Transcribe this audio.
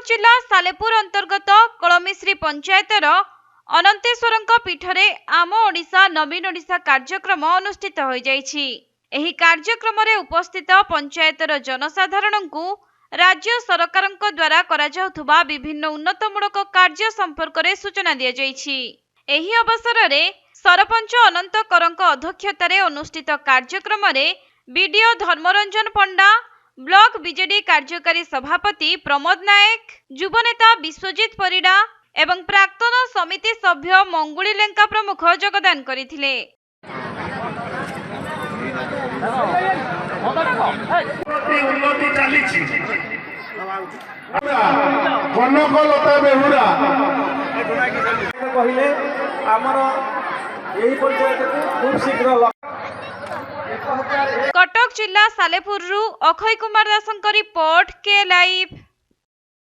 कटक जिला सालेपुर अंतर्गत कलमिश्री पंचायतर अनंतेश्वर पीठरे आम ओडिशा नवीन ओडिशा कार्यक्रम अनुष्ठित हो जाइछि। एही कार्यक्रम रे उपस्थित पंचायतर जनसाधारण को राज्य सरकार द्वारा करा जाउथुबा विभिन्न उन्नतमूलक कार्य संपर्क रे सूचना दिया जाइछि। एही अवसर रे सरपंच अनंत करंक अध्यक्षतारे अनुष्ठित कार्यक्रम रे बीडीओ धर्मरंजन पंडा, ब्लॉक बीजेडी कार्यकारी सभापति प्रमोद नायक, युवनेता विश्वजित परिडा एवं प्राक्तन समिति सभ्य मंगुली लेंका प्रमुख योगदान करथिले। उन्नति चली कनकलता बेहुरा कहले आमर एही पंचायत को खूब शीघ्र। कटक जिला सालेपुर अक्षय कुमार दासଙ୍କ रिपोर्ट के लाइव।